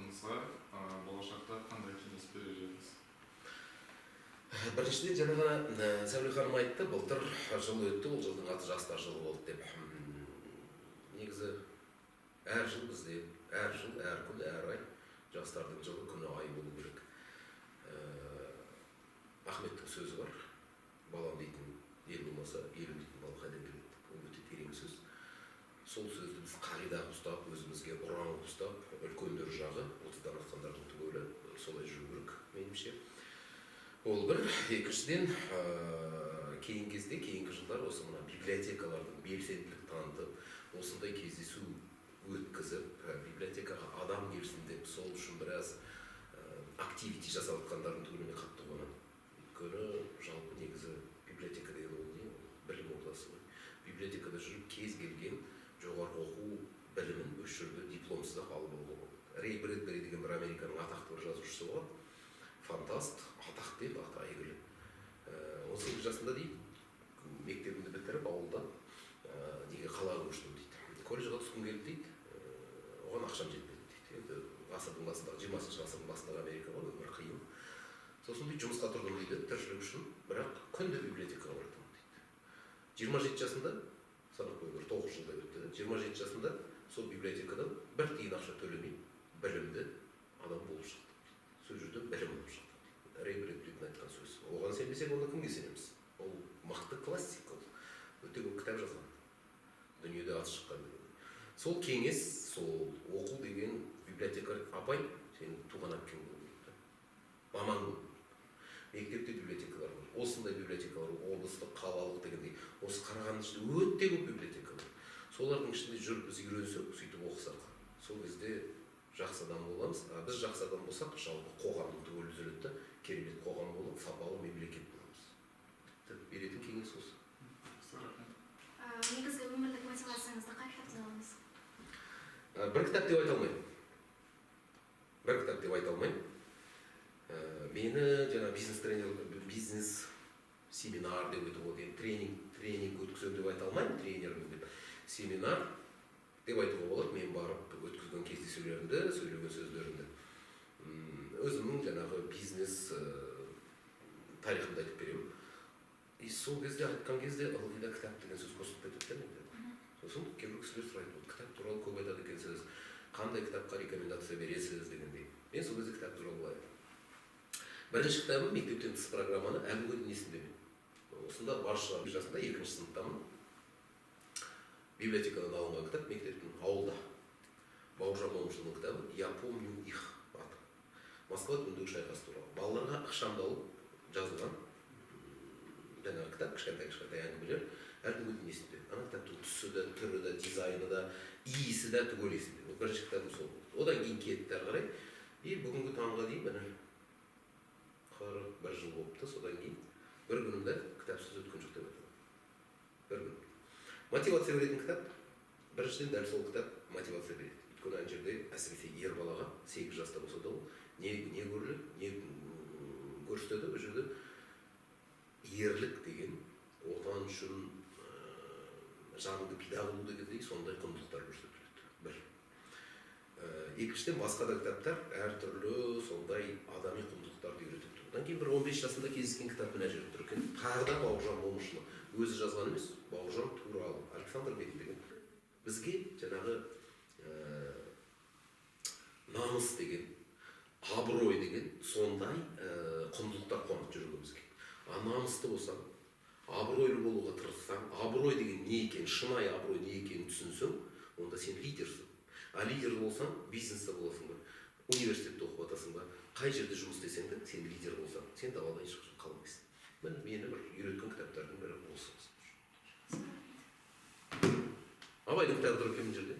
жастарымызға болашақта қандай кеңес берер едіңіз? Біріншіден жаңа ғана Сәуле ханым айтты, былтыр жыл өтті, ол жылдың аты жастар жылы болды деп. Негізі әр жыл бізде, әр жыл, әр күн, әр ай жастардың жылы, күні, ай болу керек. Ахметтің сөзі бар, балам дейтін ел болмаса, елім дейтін бал қайдан келеді. Ол өте терең сөз. Сол сөзді біз қағида ұстап, өзімізге ұран ұстап, үлкендер жағы, 30-дан асқандардың түгелі солай жүру керек, меніңше. Ол бір. Екіншіден, кейінгі жылдар осы мына библиотекалардың белсенділік танытып, осындай кездесу өткізіп, библиотекаға адам келсін деп, сол үшін біраз активити жасап жатқандардың түгеліне қатты қуанамын. Өйткені жалпы негізі библиотека деген ол не? Білім ордасы ғой. Библиотекада жүріп кез келген жоғарғы оқу білімін өз жерде дипломсыз ақ алып алуға болады. Рэй Брэдбери деген бір Американың атақты бір жазушысы бар. Фантаст, атақты еді, аты әйгілі. 18 жасында дейді, мектебімді бітіріп ауылда неге қалаға көштім дейді. Колледжға түскім келді дейді, оған ақшам жетпеді дейді. Енді ғасырдың басындағы, 20-шы ғасырдың басындағы Америка бар, өмір қиын. Сосын дейді, жұмысқа тұрдым дейді, тіршілік үшін, бірақ күнде библиотекаға бардым дейді. 27 жасында, санап қойыңдар, 9 жылда өтті, 27 жасында сол библиотекадан бір тиын ақша төлемей білімді адам болып шықты. Сол жерде білім болып шықты. Рэй Брэдберидің айтқан сөз. Оған сенбесек, онда кімге сенеміз? Ол мықты классик, ол өте көп кітап жазған. Дүниеде аты шыққан. Сол кеңес, сол оқу деген библиотекар апай, сен туған әпкең болу керек. Мамаң болу. Мектепте библиотекалар бар. Осындай библиотекалар, облыстық, қалалық дегендей. Осы Қарағанды ішінде өте көп библиотека бар. Солардың ішінде жүріп біз үйренсек, сөйтіп оқысақ. Сол кезде жақсы адам боламыз. Біз жақсы адам болсақ, жалпы қоғамның түгелі түзеледі, керемет қоғам болып, сапалы мемлекет боламыз. Беретін кеңес осы. Негізгі өмірлік мотивацияңызды қай кітаптан алыңыз? Бір кітап деп айта алмаймын. Мені жаңа бизнес семинар деп өтіп отыр, тренинг өткізем деп айта алмаймын, тренермін деп. Семинар деп айтуға болады, мен барып өткізген кездесулерімді, сөйлеген сөздерімді. Өзімнің жаңағы бизнес тарихымды айтып беремін. И сол кезде айтқан кезде ылғида кітап деген сөз қосылып кетіпті менде. Сосын кейбір кісілер сұрайды, кітап туралы көп айтады екенсіз, қандай кітапқа рекомендация бересіз дегендей. Мен сол кезде кітап туралы былай айтамын. Бірінші кітабым мектептен тыс программаны әлі күнге дейін есімдемін. Осында басшы жасында 2-ші сыныптамын. Библиотекадан алынған кітап мектептің ауылда. Бауыржан Момышұлының кітабы «Я помню их» аты. Москва түбіндегі шайқас туралы. Балаларға ықшамдалып жазылған жаңағы кітап, кішкентай әңгімелер әлі күнге дейін есімде. Ана кітаптың түсі де, түрі де, дизайны да, иісі де түгел есімде. Бірінші кітабым сол болды. Одан кейін кетті әрі қарай. И бүгінгі таңға дейін міне 41 жыл болыпты. Содан кейін бір күнімде кітапсыз өткен жоқ деп айтамын. Бір күн. Мотивация беретін кітап, біріншіден дәл сол кітап мотивация береді. Өйткені ана жерде әсіресе ер балаға 8 жаста болса да ол не көріледі, не көрсетеді, ол жерде ерлік деген, отан үшін жаныңды пида қылу дегендей сондай құндылықтар көрсетіледі. Бір. Екіншіден басқа да кітаптар әртүрлі сондай адами құндылықтарды үйретіп. Одан кейін бір 15 жасында кездескен кітап мына жерде тұр екен. Тағы да Бауыржан Момышұлы. Өзі жазған емес, Бауыржан туралы, Александр Бек деген. Бізге жаңағы намыс деген, абырой деген сондай құндылықтар қуанып жүргенімізге. Намысты болсаң, абыройлы болуға тырыссаң, абырой деген не екен, шынайы абырой не екенін түсінсең, онда сен лидерсің. А лидер болсаң, бизнесте боласың ба, университетте оқып жатасың ба, қай жерде жұмыс істесең де, сен лидер болсаң, сен далада ешқашан қалмайсың. Мені бір үйреткен кітаптардың бірі осы. Абайдың кітабы тұр екен мына жерде.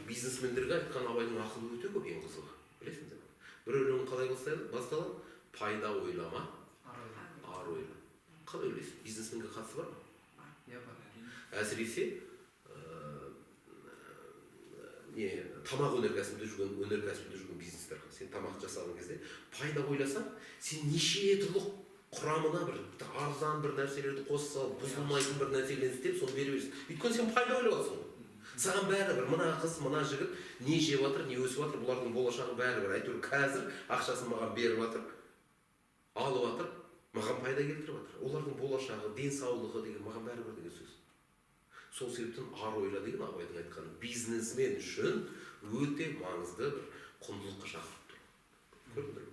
Бизнесмендерге айтқан Абайдың ақылы өте көп, ең қызығы. Білесіңдер ме? Бір өлеңі қалай басталады? Пайда ойлама, ар ойла. Қалай ойлайсың? Бизнесменге қатысы бар ма? Әсіресе тамақ өнеркәсібінде жүрген бизнестер. Сен тамақ жасаған кезде пайда ойласаң, сен неше түрлі құрамына бір арзан бір нәрселерді қоса салып, бұзылмайтын бір нәрселерді істеп, соны бере бересің. Өйткені сен пайда ойлап алсың ғой. Саған бәрібір мына қыз, мына жігіт не жеп жатыр, не өсіп жатыр, бұлардың болашағы бәрібір. Әйтеуір қазір ақшасын маған беріп жатыр, алып жатыр, маған пайда келтіріп жатыр. Олардың болашағы, денсаулығы деген маған бәрібір деген сөз. Сол себептен ар ойла деген Абайдың айтқаны бизнесмен үшін өте маңызды бір құндылыққа шақырып тұр. Көрдіңдер ме?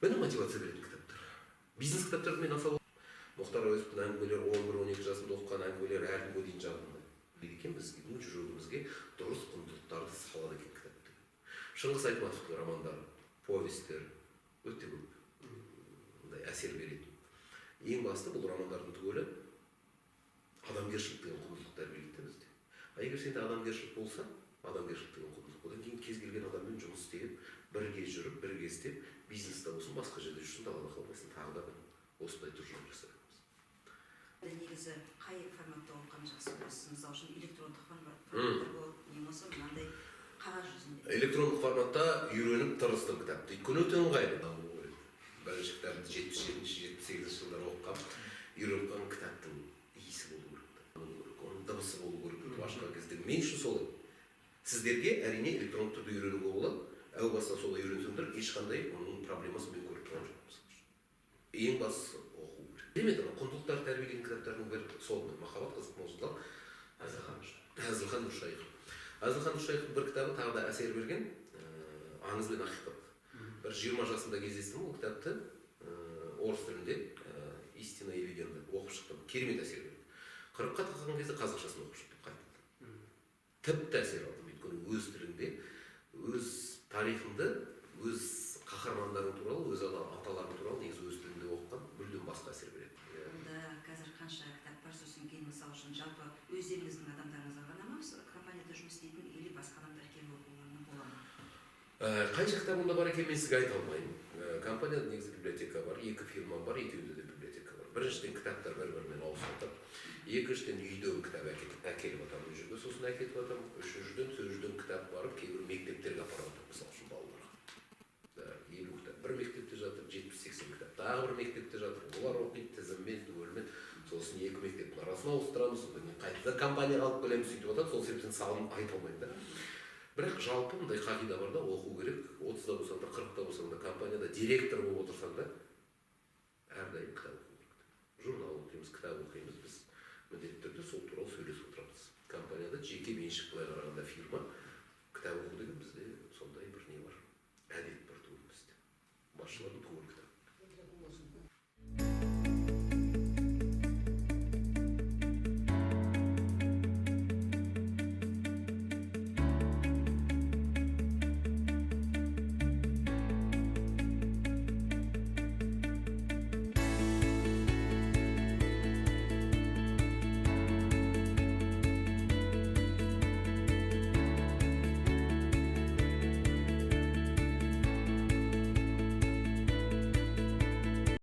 Міне мотивация беретін кітаптар. Бизнес кітаптарды мен аса Мұхтар Әуезовтың әңгімелері 11-12 жасында оқыған әңгімелері әлі күнге дейін жадымда. Дейді екен бізге жүрегімізге дұрыс құндылықтарды салады екен кітапты. Шыңғыс Айтматовтың романдары, повестер өте көп әсер береді. Ең басты бұл романдардың түгелі адамгершілік деген құндылық тәрбиелейді бізде. Егер сенде адамгершілік болса, адамгершілік деген құндылық. Одан кейін кез келген адаммен жұмыс істеп, бірге жүріп, бірге істеп, бизнесте болсын, басқа жерде жүрсін, далада қалмайсың, тағы да осындай тұжырым жасаймыз. Негізі қай форматта оқыған жақсы көресіз? Мысалы үшін электрондық форматтар болып, не болса мынандай қағаз жүзінде. Электрондық форматта үйреніп тырыстым кітапты. Өйткені өте ыңғайлы. Бірінші кітапты 77-78 жылдары оқығам. Үйренген кітаптың иісі болу керек. Оның дыбысы болу керек. Ашқан кезде мен үшін солай. Сіздерге әрине электрондық түрде үйренуге болады. Әу баста солай үйренсеңдер, ешқандай оның проблемасын мен көріп тұрған жоқпын. Ең бастысы оқу керек. Демеді, құндылықтар тәрбиелеген кітаптардың бірі сол Махаббат қызық мол Әзілхан Нұршайықов. Әзілхан Нұршайықовтың бір кітабы тағы да әсер берген аңыз бен ақиқат. Бір 20 жасында кездестім ол кітапты орыс тілінде истина и легенда оқып шықтым. Керемет әсер берді. 40-қа таққан кезде қазақшасын оқып шықтым қайтадан. Тіпті әсер алдым. Өйткені өз тіліңде, өз тарихыңды, өз қаһармандарың туралы, өз аталарың туралы негізі өз тілінде оқыған мүлдем басқа әсер береді. Онда қазір қанша кітап бар, сосын кейін мысалы үшін жалпы өздеріңіздің адамдарыңызға ғана ма, компанияда жұмыс істейтін или басқа адамдар келіп оқуларына бола ма? Қанша кітап онда бар екен мен сізге айта алмаймын. Компанияда негізі библиотека бар, 2 фирма бар, екеуінде де библиотека бар. Біріншіден кітаптар бір-бірімен ауысып. Екіншіден үйден кітап әкеліп атамын жерге, сосын әкетіп атамын. Үшіншіден кітап барып, кейбір мектептерге апарып атамын, мысалы үшін балаларға. 50 кітап. Бір мектепте жатыр, 70-80 кітап. Тағы бір мектепте жатыр. Олар оқиды тізіммен, түгелмен. Сосын 2 мектептің арасына ауыстырамыз, қайтадан компанияға алып келеміз сөйтіп атады. Сол себептен салынып айта алмаймын да. Бірақ жалпы мындай қағида бар да, оқу керек. 30-да болсаң да, 40-та болсаң да, компанияда директор болып отырсаң да, әрдайым кітап оқу керек. Журнал оқимыз, кітап оқимыз, біз міндетті түрде сол туралы сөйлесіп отырамыз. Компанияда жеке меншік былай қарағанда фирма кітап оқу деген бізде